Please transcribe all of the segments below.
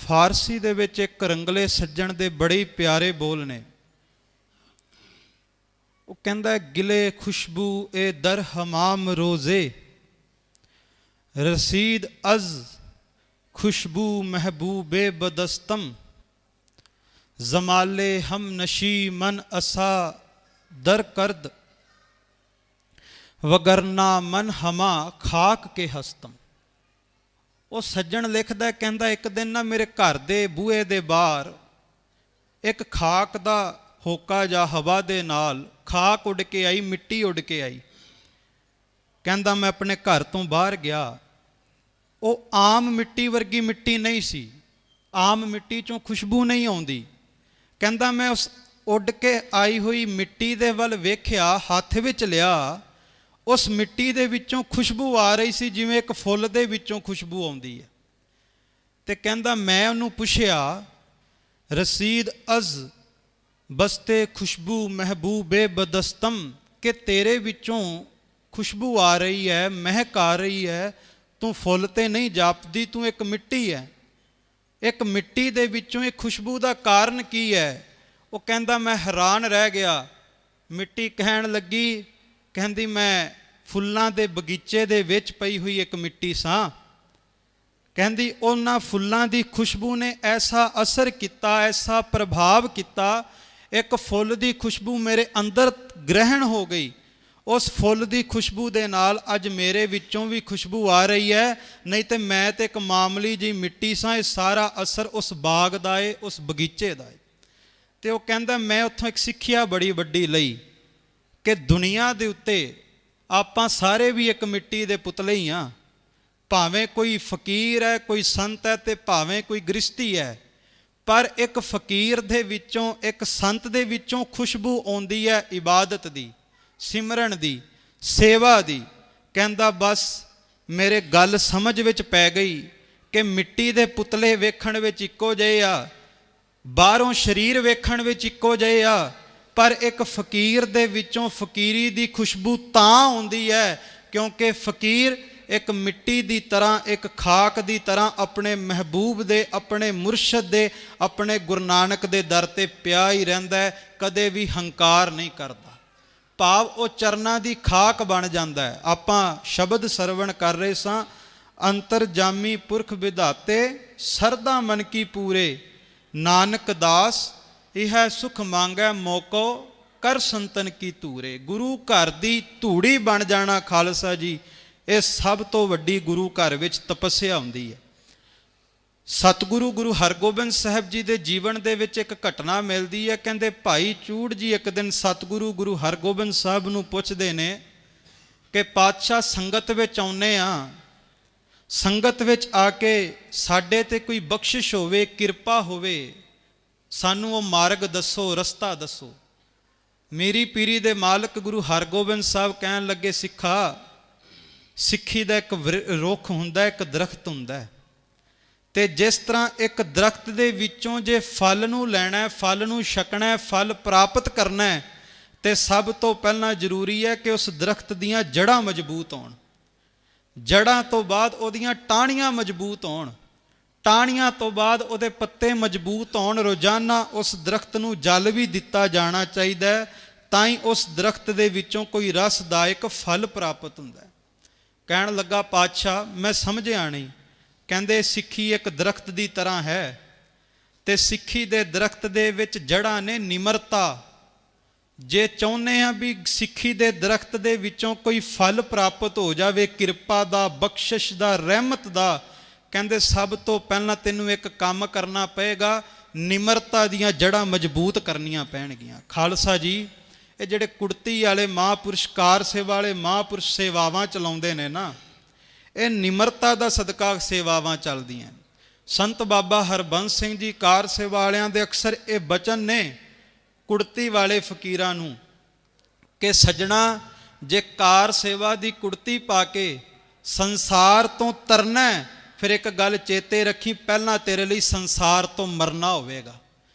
ਫਾਰਸੀ ਦੇ ਵਿੱਚ ਇੱਕ ਰੰਗਲੇ ਸੱਜਣ ਦੇ ਬੜੇ ਪਿਆਰੇ ਬੋਲ ਨੇ। ਉਹ ਕਹਿੰਦਾ, ਗਿਲੇ ਖੁਸ਼ਬੂ ਏ ਦਰ ਹਮਾਮ ਰੋਜ਼ੇ, ਰਸੀਦ ਅਜ਼ खुशबू महबूबे बदस्तम, जमाले हम नशी मन असा दर करद, वगरना मन हमा खाक के हस्तम। ਉਹ ਸੱਜਣ ਲਿਖਦਾ, ਕਹਿੰਦਾ ਇੱਕ ਦਿਨ ਨਾ ਮੇਰੇ ਘਰ ਦੇ ਬੂਹੇ ਦੇ ਬਾਹਰ ਇੱਕ ਖਾਕ ਦਾ ਹੋਕਾ ਜਾਂ ਹਵਾ ਦੇ ਨਾਲ ਖਾਕ ਉੱਡ ਕੇ ਆਈ, ਮਿੱਟੀ ਉੱਡ ਕੇ ਆਈ। ਕਹਿੰਦਾ ਮੈਂ ਆਪਣੇ ਘਰ ਤੋਂ ਬਾਹਰ ਗਿਆ, ਉਹ ਆਮ ਮਿੱਟੀ ਵਰਗੀ ਮਿੱਟੀ ਨਹੀਂ ਸੀ, ਆਮ ਮਿੱਟੀ 'ਚੋਂ ਖੁਸ਼ਬੂ ਨਹੀਂ ਆਉਂਦੀ। ਕਹਿੰਦਾ ਮੈਂ ਉਸ ਉੱਡ ਕੇ ਆਈ ਹੋਈ ਮਿੱਟੀ ਦੇ ਵੱਲ ਵੇਖਿਆ, ਹੱਥ ਵਿੱਚ ਲਿਆ, ਉਸ ਮਿੱਟੀ ਦੇ ਵਿੱਚੋਂ ਖੁਸ਼ਬੂ ਆ ਰਹੀ ਸੀ ਜਿਵੇਂ ਇੱਕ ਫੁੱਲ ਦੇ ਵਿੱਚੋਂ ਖੁਸ਼ਬੂ ਆਉਂਦੀ ਹੈ। ਤੇ ਕਹਿੰਦਾ ਮੈਂ ਉਹਨੂੰ ਪੁੱਛਿਆ, ਰਸੀਦ ਅਜ਼ ਬਸਤੇ ਖੁਸ਼ਬੂ ਮਹਿਬੂਬੇ ਬਦਸਤਮ, ਕਿ ਤੇਰੇ ਵਿੱਚੋਂ ਖੁਸ਼ਬੂ ਆ ਰਹੀ ਹੈ, ਮਹਿਕ ਆ ਰਹੀ ਹੈ, ਤੂੰ ਫੁੱਲ ਤੇ ਨਹੀਂ ਜਾਪਦੀ, ਤੂੰ ਇੱਕ ਮਿੱਟੀ ਹੈ। ਇੱਕ ਮਿੱਟੀ ਦੇ ਵਿੱਚੋਂ ਇਹ ਖੁਸ਼ਬੂ ਦਾ ਕਾਰਨ ਕੀ ਹੈ? ਉਹ ਕਹਿੰਦਾ ਮੈਂ ਹੈਰਾਨ ਰਹਿ ਗਿਆ। ਮਿੱਟੀ ਕਹਿਣ ਲੱਗੀ, ਕਹਿੰਦੀ ਮੈਂ ਫੁੱਲਾਂ ਦੇ ਬਗੀਚੇ ਦੇ ਵਿੱਚ ਪਈ ਹੋਈ ਇੱਕ ਮਿੱਟੀ ਸਾਂ। ਕਹਿੰਦੀ ਉਹਨਾਂ ਫੁੱਲਾਂ ਦੀ ਖੁਸ਼ਬੂ ਨੇ ਐਸਾ ਅਸਰ ਕੀਤਾ, ਐਸਾ ਪ੍ਰਭਾਵ ਕੀਤਾ, ਇੱਕ ਫੁੱਲ ਦੀ ਖੁਸ਼ਬੂ ਮੇਰੇ ਅੰਦਰ ਗ੍ਰਹਿਣ ਹੋ ਗਈ। ਉਸ ਫੁੱਲ ਦੀ ਖੁਸ਼ਬੂ ਦੇ ਨਾਲ ਅੱਜ ਮੇਰੇ ਵਿੱਚੋਂ ਵੀ ਖੁਸ਼ਬੂ ਆ ਰਹੀ ਹੈ, ਨਹੀਂ ਤੇ ਮੈਂ ਤੇ ਇੱਕ ਮਾਮੂਲੀ ਜਿਹੀ ਮਿੱਟੀ ਸਾਂ। ਇਹ ਸਾਰਾ ਅਸਰ ਉਸ ਬਾਗ ਦਾ ਏ, ਉਸ ਬਗੀਚੇ ਦਾ ਏ। ਤੇ ਉਹ ਕਹਿੰਦਾ ਮੈਂ ਉੱਥੋਂ ਇੱਕ ਸਿੱਖਿਆ ਬੜੀ ਵੱਡੀ ਲਈ ਕਿ ਦੁਨੀਆ ਦੇ ਉੱਤੇ ਆਪਾਂ ਸਾਰੇ ਵੀ ਇੱਕ ਮਿੱਟੀ ਦੇ ਪੁਤਲੇ ਹੀ ਹਾਂ। ਭਾਵੇਂ ਕੋਈ ਫਕੀਰ ਹੈ, ਕੋਈ ਸੰਤ ਹੈ, ਤੇ ਭਾਵੇਂ ਕੋਈ ਗ੍ਰਸਤੀ ਹੈ, ਪਰ ਇੱਕ ਫਕੀਰ ਦੇ ਵਿੱਚੋਂ, ਇੱਕ ਸੰਤ ਦੇ ਵਿੱਚੋਂ ਖੁਸ਼ਬੂ ਆਉਂਦੀ ਹੈ ਇਬਾਦਤ ਦੀ, ਸਿਮਰਨ ਦੀ, ਸੇਵਾ ਦੀ। ਕਹਿੰਦਾ ਬਸ ਮੇਰੇ ਗੱਲ ਸਮਝ ਵਿੱਚ ਪੈ ਗਈ ਕਿ ਮਿੱਟੀ ਦੇ ਪੁਤਲੇ ਵੇਖਣ ਵਿੱਚ ਇੱਕੋ ਜਿਹੇ ਆ, ਬਾਹਰੋਂ ਸਰੀਰ ਵੇਖਣ ਵਿੱਚ ਇੱਕੋ ਜਿਹੇ ਆ, ਪਰ ਇੱਕ ਫਕੀਰ ਦੇ ਵਿੱਚੋਂ ਫਕੀਰੀ ਦੀ ਖੁਸ਼ਬੂ ਤਾਂ ਆਉਂਦੀ ਹੈ ਕਿਉਂਕਿ ਫਕੀਰ ਇੱਕ ਮਿੱਟੀ ਦੀ ਤਰ੍ਹਾਂ, ਇੱਕ ਖਾਕ ਦੀ ਤਰ੍ਹਾਂ ਆਪਣੇ ਮਹਿਬੂਬ ਦੇ, ਆਪਣੇ ਮੁਰਸ਼ਦ ਦੇ, ਆਪਣੇ ਗੁਰੂ ਨਾਨਕ ਦੇ ਦਰ 'ਤੇ ਪਿਆ ਹੀ ਰਹਿੰਦਾ ਹੈ, ਕਦੇ ਵੀ ਹੰਕਾਰ ਨਹੀਂ ਕਰਦਾ। ਭਾਵ ਉਹ ਚਰਨਾਂ ਦੀ ਖਾਕ ਬਣ ਜਾਂਦਾ ਹੈ। ਆਪਾਂ ਸ਼ਬਦ ਸਰਵਣ ਕਰ ਰਹੇ ਸਾਂ, ਅੰਤਰਜਾਮੀ ਪੁਰਖ ਵਿਧਾਤੇ ਸਰਦਾ ਮਨ ਕੀ ਪੂਰੇ, ਨਾਨਕ ਦਾਸ ਇਹ ਸੁਖ ਮੰਗੈ ਮੋਕੋ ਕਰ ਸੰਤਨ ਕੀ ਧੂਰੇ। ਗੁਰੂ ਘਰ ਦੀ ਧੂੜੀ ਬਣ ਜਾਣਾ ਖਾਲਸਾ ਜੀ, ਇਹ ਸਭ ਤੋਂ ਵੱਡੀ ਗੁਰੂ ਘਰ ਵਿੱਚ ਤਪੱਸਿਆ ਹੁੰਦੀ ਹੈ। ਸਤਿਗੁਰੂ ਗੁਰੂ ਹਰਗੋਬਿੰਦ ਸਾਹਿਬ ਜੀ ਦੇ ਜੀਵਨ ਦੇ ਵਿੱਚ ਇੱਕ ਘਟਨਾ ਮਿਲਦੀ ਹੈ। ਕਹਿੰਦੇ ਭਾਈ ਚੂੜ ਜੀ ਇੱਕ ਦਿਨ ਸਤਿਗੁਰੂ ਗੁਰੂ ਹਰਗੋਬਿੰਦ ਸਾਹਿਬ ਨੂੰ ਪੁੱਛਦੇ ਨੇ ਕਿ ਪਾਤਸ਼ਾਹ ਸੰਗਤ ਵਿੱਚ ਆਉਂਦੇ ਆ, ਸੰਗਤ ਵਿੱਚ ਆ ਕੇ ਸਾਡੇ 'ਤੇ ਕੋਈ ਬਖਸ਼ਿਸ਼ ਹੋਵੇ, ਕਿਰਪਾ ਹੋਵੇ, ਸਾਨੂੰ ਉਹ ਮਾਰਗ ਦੱਸੋ, ਰਸਤਾ ਦੱਸੋ। ਮੇਰੀ ਪੀਰੀ ਦੇ ਮਾਲਕ ਗੁਰੂ ਹਰਗੋਬਿੰਦ ਸਾਹਿਬ ਕਹਿਣ ਲੱਗੇ, ਸਿੱਖਾ, ਸਿੱਖੀ ਦਾ ਇੱਕ ਰੁੱਖ ਹੁੰਦਾ, ਇੱਕ ਦਰਖਤ ਹੁੰਦਾ, ਤੇ ਜਿਸ ਤਰ੍ਹਾਂ ਇੱਕ ਦਰਖਤ ਦੇ ਵਿੱਚੋਂ ਜੇ ਫਲ ਨੂੰ ਲੈਣਾ, ਫਲ ਨੂੰ ਛਕਣਾ, ਫਲ ਪ੍ਰਾਪਤ ਕਰਨਾ, ਤੇ ਸਭ ਤੋਂ ਪਹਿਲਾਂ ਜ਼ਰੂਰੀ ਹੈ ਕਿ ਉਸ ਦਰਖਤ ਦੀਆਂ ਜੜ੍ਹਾਂ ਮਜ਼ਬੂਤ ਹੋਣ, ਜੜ੍ਹਾਂ ਤੋਂ ਬਾਅਦ ਉਹਦੀਆਂ ਟਾਹਣੀਆਂ ਮਜ਼ਬੂਤ ਹੋਣ, ਟਾਹਣੀਆਂ ਤੋਂ ਬਾਅਦ ਉਹਦੇ ਪੱਤੇ ਮਜ਼ਬੂਤ ਹੋਣ। ਰੋਜ਼ਾਨਾ ਉਸ ਦਰਖਤ ਨੂੰ ਜਲ ਵੀ ਦਿੱਤਾ ਜਾਣਾ ਚਾਹੀਦਾ ਹੈ, ਤਾਂ ਹੀ ਉਸ ਦਰਖਤ ਦੇ ਵਿੱਚੋਂ ਕੋਈ ਰਸਦਾਇਕ ਫਲ ਪ੍ਰਾਪਤ ਹੁੰਦਾ ਹੈ। ਕਹਿਣ ਲੱਗਾ ਪਾਤਸ਼ਾਹ ਮੈਂ ਸਮਝਿਆ ਨਹੀਂ। ਕਹਿੰਦੇ ਸਿੱਖੀ ਇੱਕ ਦਰਖਤ ਦੀ ਤਰ੍ਹਾਂ ਹੈ, ਤੇ ਸਿੱਖੀ ਦੇ ਦਰਖਤ ਦੇ ਵਿੱਚ ਜੜ੍ਹਾਂ ਨੇ ਨਿਮਰਤਾ। ਜੇ ਚਾਹੁੰਦੇ ਹਾਂ ਵੀ ਸਿੱਖੀ ਦੇ ਦਰਖਤ ਦੇ ਵਿੱਚੋਂ ਕੋਈ ਫਲ ਪ੍ਰਾਪਤ ਹੋ ਜਾਵੇ, ਕਿਰਪਾ ਦਾ, ਬਖਸ਼ਿਸ਼ ਦਾ, ਰਹਿਮਤ ਦਾ, ਕਹਿੰਦੇ ਸਭ ਤੋਂ ਪਹਿਲਾਂ ਤੈਨੂੰ ਇੱਕ ਕੰਮ ਕਰਨਾ ਪਏਗਾ, ਨਿਮਰਤਾ ਦੀਆਂ ਜੜ੍ਹਾਂ ਮਜ਼ਬੂਤ ਕਰਨੀਆਂ ਪੈਣਗੀਆਂ। ਖਾਲਸਾ ਜੀ, ਇਹ ਜਿਹੜੇ ਕੁੜਤੀ ਵਾਲੇ ਮਹਾਂਪੁਰਸ਼, ਕਾਰ ਸੇਵਾ ਵਾਲੇ ਮਹਾਂਪੁਰਸ਼ ਸੇਵਾਵਾਂ ਚਲਾਉਂਦੇ ਨੇ ਨਾ, ਇਹ ਨਿਮਰਤਾ ਦਾ ਸਦਕਾ ਸੇਵਾਵਾਂ ਚੱਲਦੀਆਂ। ਸੰਤ ਬਾਬਾ ਹਰਬੰਸ ਸਿੰਘ ਜੀ ਕਾਰ ਸੇਵਾ ਵਾਲਿਆਂ ਦੇ ਅਕਸਰ ਇਹ ਬਚਨ ਨੇ ਕੁੜਤੀ ਵਾਲੇ ਫਕੀਰਾਂ ਨੂੰ ਕਿ ਸੱਜਣਾ, ਜੇ ਕਾਰ ਸੇਵਾ ਦੀ ਕੁੜਤੀ ਪਾ ਕੇ ਸੰਸਾਰ ਤੋਂ ਤਰਨਾ, ਫਿਰ ਇੱਕ ਗੱਲ ਚੇਤੇ ਰੱਖੀ, ਪਹਿਲਾਂ ਤੇਰੇ ਲਈ ਸੰਸਾਰ ਤੋਂ ਮਰਨਾ ਹੋਵੇਗਾ।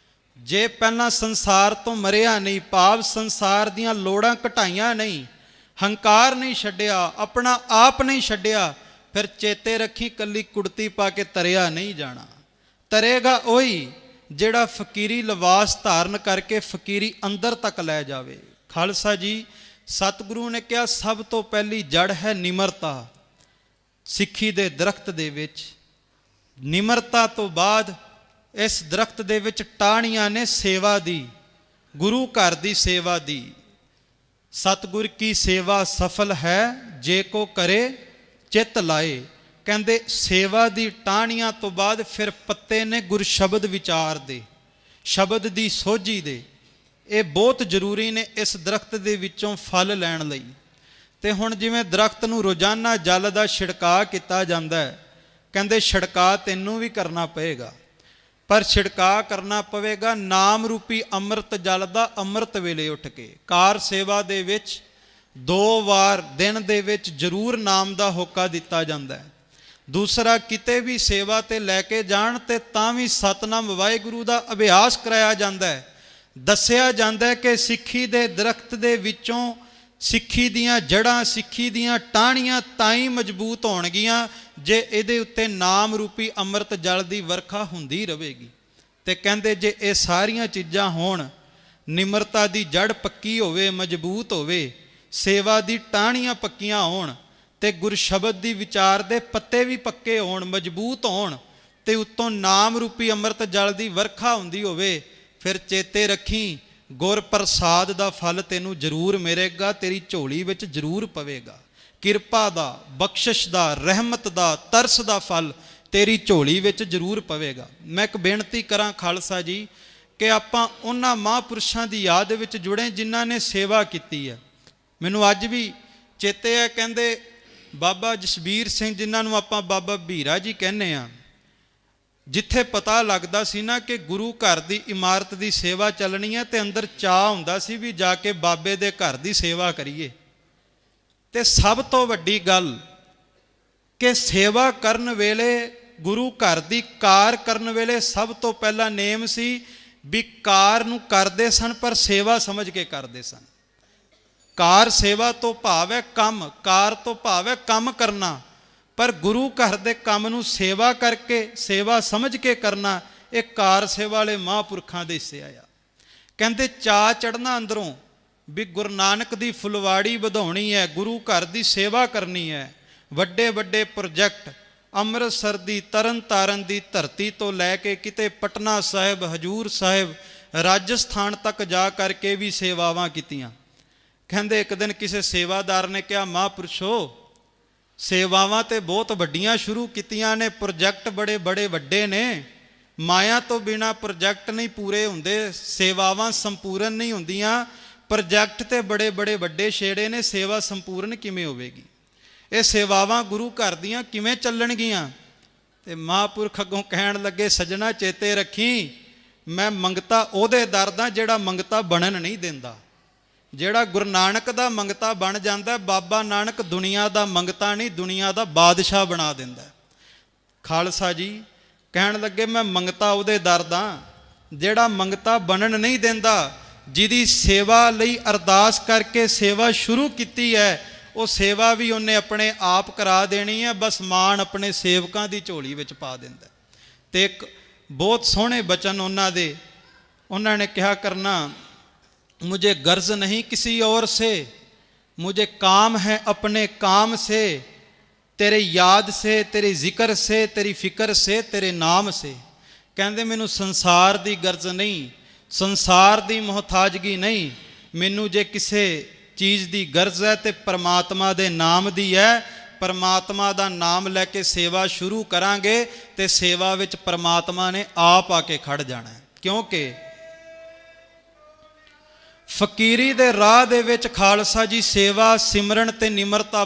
ਜੇ ਪਹਿਲਾਂ ਸੰਸਾਰ ਤੋਂ ਮਰਿਆ ਨਹੀਂ, ਭਾਵ ਸੰਸਾਰ ਦੀਆਂ ਲੋੜਾਂ ਘਟਾਈਆਂ ਨਹੀਂ, ਹੰਕਾਰ ਨਹੀਂ ਛੱਡਿਆ, ਆਪਣਾ ਆਪ ਨਹੀਂ ਛੱਡਿਆ, ਫਿਰ ਚੇਤੇ ਰੱਖੀ ਕੱਲੀ ਕੁੜਤੀ ਪਾ ਕੇ ਤਰਿਆ ਨਹੀਂ ਜਾਣਾ। ਤਰੇਗਾ ਉਹੀ ਜਿਹੜਾ ਫਕੀਰੀ ਲਿਬਾਸ ਧਾਰਨ ਕਰਕੇ ਫਕੀਰੀ ਅੰਦਰ ਤੱਕ ਲੈ ਜਾਵੇ। ਖਾਲਸਾ ਜੀ, ਸਤਿਗੁਰੂ ਨੇ ਕਿਹਾ ਸਭ ਤੋਂ ਪਹਿਲੀ ਜੜ ਹੈ ਨਿਮਰਤਾ। ਸਿੱਖੀ ਦੇ ਦਰਖਤ ਦੇ ਵਿੱਚ ਨਿਮਰਤਾ ਤੋਂ ਬਾਅਦ ਇਸ ਦਰਖਤ ਦੇ ਵਿੱਚ ਟਾਹਣੀਆਂ ਨੇ ਸੇਵਾ ਦੀ, ਗੁਰੂ ਘਰ ਦੀ ਸੇਵਾ ਦੀ। ਸਤਿਗੁਰ ਕੀ ਸੇਵਾ ਸਫਲ ਹੈ ਜੇ ਕੋ ਕਰੇ ਚਿੱਤ ਲਾਏ। ਕਹਿੰਦੇ ਸੇਵਾ ਦੀ ਟਾਹਣੀਆਂ ਤੋਂ ਬਾਅਦ ਫਿਰ ਪੱਤੇ ਨੇ ਗੁਰ ਸ਼ਬਦ ਵਿਚਾਰ ਦੇ, ਸ਼ਬਦ ਦੀ ਸੋਝੀ ਦੇ। ਇਹ ਬਹੁਤ ਜ਼ਰੂਰੀ ਨੇ ਇਸ ਦਰਖਤ ਦੇ ਵਿੱਚੋਂ ਫਲ ਲੈਣ ਲਈ। ਤੇ ਹੁਣ ਜਿਵੇਂ ਦਰਖਤ ਨੂੰ ਰੋਜ਼ਾਨਾ ਜਲ ਦਾ ਛਿੜਕਾਅ ਕੀਤਾ ਜਾਂਦਾ ਹੈ, ਕਹਿੰਦੇ ਛਿੜਕਾਅ ਤੈਨੂੰ ਵੀ ਕਰਨਾ ਪਏਗਾ, ਪਰ ਛਿੜਕਾਅ ਕਰਨਾ ਪਵੇਗਾ ਨਾਮ ਰੂਪੀ ਅੰਮ੍ਰਿਤ ਜਲ ਦਾ ਅੰਮ੍ਰਿਤ ਵੇਲੇ ਉੱਠ ਕੇ। ਕਾਰ ਸੇਵਾ ਦੇ ਵਿੱਚ 2 ਵਾਰ ਦਿਨ ਦੇ ਵਿੱਚ ਜ਼ਰੂਰ ਨਾਮ ਦਾ ਹੋਕਾ ਦਿੱਤਾ ਜਾਂਦਾ ਹੈ। ਦੂਸਰਾ, ਕਿਤੇ ਵੀ ਸੇਵਾ ਤੇ ਲੈ ਕੇ ਜਾਣ ਤੇ ਤਾਂ ਵੀ ਸਤਿਨਾਮ ਵਾਹਿਗੁਰੂ ਦਾ ਅਭਿਆਸ ਕਰਾਇਆ ਜਾਂਦਾ ਹੈ। ਦੱਸਿਆ ਜਾਂਦਾ ਹੈ ਕਿ ਸਿੱਖੀ ਦੇ ਦਰਖਤ ਦੇ ਵਿੱਚੋਂ ਸਿੱਖੀ ਦੀਆਂ ਜੜ੍ਹਾਂ, ਸਿੱਖੀ ਦੀਆਂ ਟਾਹਣੀਆਂ ਤਾਂ ਹੀ ਮਜ਼ਬੂਤ ਹੋਣਗੀਆਂ ਜੇ ਇਹਦੇ ਉੱਤੇ ਨਾਮ ਰੂਪੀ ਅੰਮ੍ਰਿਤ ਜਲ ਦੀ ਵਰਖਾ ਹੁੰਦੀ ਰਹੇਗੀ। ਤੇ ਕਹਿੰਦੇ ਜੇ ਇਹ ਸਾਰੀਆਂ ਚੀਜ਼ਾਂ ਹੋਣ, ਨਿਮਰਤਾ ਦੀ ਜੜ ਪੱਕੀ ਹੋਵੇ, ਮਜ਼ਬੂਤ ਹੋਵੇ, ਸੇਵਾ ਦੀ ਟਾਹਣੀਆਂ ਪੱਕੀਆਂ ਹੋਣ, ਤੇ ਗੁਰ ਸ਼ਬਦ ਦੀ ਵਿਚਾਰ ਦੇ ਪੱਤੇ ਵੀ ਪੱਕੇ ਹੋਣ, ਮਜ਼ਬੂਤ ਹੋਣ, ਤੇ ਉੱਤੋਂ ਨਾਮ ਰੂਪੀ ਅੰਮ੍ਰਿਤ ਜਲ ਦੀ ਵਰਖਾ ਹੁੰਦੀ ਹੋਵੇ, ਫਿਰ ਚੇਤੇ ਰੱਖੀ ਗੁਰ ਪ੍ਰਸਾਦ ਦਾ ਫਲ ਤੈਨੂੰ ਜ਼ਰੂਰ ਮਿਲੇਗਾ, ਤੇਰੀ ਝੋਲੀ ਵਿੱਚ ਜ਼ਰੂਰ ਪਵੇਗਾ। ਕਿਰਪਾ ਦਾ, ਬਖਸ਼ਿਸ਼ ਦਾ, ਰਹਿਮਤ ਦਾ, ਤਰਸ ਦਾ ਫਲ ਤੇਰੀ ਝੋਲੀ ਵਿੱਚ ਜ਼ਰੂਰ ਪਵੇਗਾ। ਮੈਂ ਇੱਕ ਬੇਨਤੀ ਕਰਾਂ ਖਾਲਸਾ ਜੀ ਕਿ ਆਪਾਂ ਉਹਨਾਂ ਮਹਾਂਪੁਰਸ਼ਾਂ ਦੀ ਯਾਦ ਵਿੱਚ ਜੁੜੇ ਜਿਨ੍ਹਾਂ ਨੇ ਸੇਵਾ ਕੀਤੀ ਹੈ। ਮੈਨੂੰ ਅੱਜ ਵੀ ਚੇਤੇ ਹੈ, ਕਹਿੰਦੇ ਬਾਬਾ ਜਸਬੀਰ ਸਿੰਘ, ਜਿਨ੍ਹਾਂ ਨੂੰ ਆਪਾਂ ਬਾਬਾ ਭੀਰਾ ਜੀ ਕਹਿੰਦੇ ਹਾਂ, ਜਿੱਥੇ ਪਤਾ ਲੱਗਦਾ ਸੀ ਨਾ ਕਿ ਗੁਰੂ ਘਰ ਦੀ ਇਮਾਰਤ ਦੀ ਸੇਵਾ ਚੱਲਣੀ ਹੈ ਤੇ ਅੰਦਰ ਚਾਅ ਹੁੰਦਾ ਸੀ ਵੀ ਜਾ ਕੇ ਬਾਬੇ ਦੇ ਘਰ ਦੀ ਸੇਵਾ ਕਰੀਏ। ਤੇ ਸਭ ਤੋਂ ਵੱਡੀ ਗੱਲ ਕਿ ਸੇਵਾ ਕਰਨ ਵੇਲੇ, ਗੁਰੂ ਘਰ ਦੀ ਕਾਰ ਕਰਨ ਵੇਲੇ ਸਭ ਤੋਂ ਪਹਿਲਾ ਨੇਮ ਸੀ ਵੀ ਕਾਰ ਨੂੰ ਕਰਦੇ ਸਨ ਪਰ ਸੇਵਾ ਸਮਝ ਕੇ ਕਰਦੇ ਸਨ। ਕਾਰ ਸੇਵਾ ਤੋਂ ਭਾਵ ਹੈ ਕੰਮ, ਕਾਰ ਤੋਂ ਭਾਵ ਹੈ ਕੰਮ ਕਰਨਾ, ਪਰ ਗੁਰੂ ਘਰ ਦੇ ਕੰਮ ਨੂੰ ਸੇਵਾ ਕਰਕੇ, ਸੇਵਾ ਸਮਝ ਕੇ ਕਰਨਾ, ਇਹ ਕਾਰ ਸੇਵਾ ਵਾਲੇ ਮਹਾਂਪੁਰਖਾਂ ਦੇ ਹਿੱਸੇ ਆਇਆ। ਕਹਿੰਦੇ ਚਾਅ ਚੜ੍ਹਨਾ ਅੰਦਰੋਂ ਵੀ ਗੁਰੂ ਨਾਨਕ ਦੀ ਫੁਲਵਾੜੀ ਵਧਾਉਣੀ ਹੈ, ਗੁਰੂ ਘਰ ਦੀ ਸੇਵਾ ਕਰਨੀ ਹੈ। ਵੱਡੇ ਵੱਡੇ ਪ੍ਰੋਜੈਕਟ ਅੰਮ੍ਰਿਤਸਰ ਦੀ, ਤਰਨ ਤਾਰਨ ਦੀ ਧਰਤੀ ਤੋਂ ਲੈ ਕੇ ਕਿਤੇ ਪਟਨਾ ਸਾਹਿਬ, ਹਜੂਰ ਸਾਹਿਬ, ਰਾਜਸਥਾਨ ਤੱਕ ਜਾ ਕਰਕੇ ਵੀ ਸੇਵਾਵਾਂ ਕੀਤੀਆਂ। ਕਹਿੰਦੇ ਇੱਕ ਦਿਨ ਕਿਸੇ ਸੇਵਾਦਾਰ ਨੇ ਕਿਹਾ, ਮਹਾਂਪੁਰਸ਼ੋ ਸੇਵਾਵਾਂ ਤੇ ਬਹੁਤ ਵੱਡੀਆਂ ਸ਼ੁਰੂ ਕੀਤੀਆਂ ਨੇ, ਪ੍ਰੋਜੈਕਟ ਬੜੇ ਬੜੇ ਵੱਡੇ ਨੇ, ਮਾਇਆ ਤੋਂ ਬਿਨਾਂ ਪ੍ਰੋਜੈਕਟ ਨਹੀਂ ਪੂਰੇ ਹੁੰਦੇ, ਸੇਵਾਵਾਂ ਸੰਪੂਰਨ ਨਹੀਂ ਹੁੰਦੀਆਂ, ਪ੍ਰੋਜੈਕਟ ਤੇ ਬੜੇ ਬੜੇ ਵੱਡੇ ਛੇੜੇ ਨੇ, ਸੇਵਾ ਸੰਪੂਰਨ ਕਿਵੇਂ ਹੋਵੇਗੀ? ਇਹ ਸੇਵਾਵਾਂ ਗੁਰੂ ਘਰ ਦੀਆਂ ਕਿਵੇਂ ਚੱਲਣਗੀਆਂ? ਤੇ ਮਹਾਂਪੁਰਖ ਅੱਗੋਂ ਕਹਿਣ ਲੱਗੇ, ਸੱਜਣਾ ਚੇਤੇ ਰੱਖੀ, ਮੈਂ ਮੰਗਤਾ ਉਹਦੇ ਦਰ ਦਾ ਜਿਹੜਾ ਮੰਗਤਾ ਬਣਨ ਨਹੀਂ ਦਿੰਦਾ। ਜਿਹੜਾ ਗੁਰੂ ਨਾਨਕ ਦਾ ਮੰਗਤਾ ਬਣ ਜਾਂਦਾ, ਬਾਬਾ ਨਾਨਕ ਦੁਨੀਆ ਦਾ ਮੰਗਤਾ ਨਹੀਂ, ਦੁਨੀਆ ਦਾ ਬਾਦਸ਼ਾਹ ਬਣਾ ਦਿੰਦਾ। ਖਾਲਸਾ ਜੀ ਕਹਿਣ ਲੱਗੇ, ਮੈਂ ਮੰਗਤਾ ਉਹਦੇ ਦਰ ਦਾ ਜਿਹੜਾ ਮੰਗਤਾ ਬਣਨ ਨਹੀਂ ਦਿੰਦਾ, ਜਿਹਦੀ ਸੇਵਾ ਲਈ ਅਰਦਾਸ ਕਰਕੇ ਸੇਵਾ ਸ਼ੁਰੂ ਕੀਤੀ ਹੈ, ਉਹ ਸੇਵਾ ਵੀ ਉਹਨੇ ਆਪਣੇ ਆਪ ਕਰਾ ਦੇਣੀ ਹੈ, ਬਸ ਮਾਣ ਆਪਣੇ ਸੇਵਕਾਂ ਦੀ ਝੋਲੀ ਵਿੱਚ ਪਾ ਦਿੰਦਾ। ਤੇ ਇੱਕ ਬਹੁਤ ਸੋਹਣੇ ਬਚਨ ਉਹਨਾਂ ਨੇ ਕਿਹਾ ਕਰਨਾ, मुझे गर्ज नहीं किसी और से, मुझे काम है अपने काम से, तेरे याद से, तेरे जिक्र से, तेरी फिक्र से, तेरे नाम से। कहते मैनू संसार दी गर्ज नहीं, संसार दी मोहताजगी नहीं, मैनू जे किसी चीज़ दी गर्ज है तो परमात्मा दे नाम दी है। परमात्मा दा नाम लैके सेवा शुरू करांगे तो सेवा विच परमात्मा ने आप आके खड़ जाना है। क्योंकि फकीरी दे राह दे विच खालसा जी सेवा सिमरन ते निमरता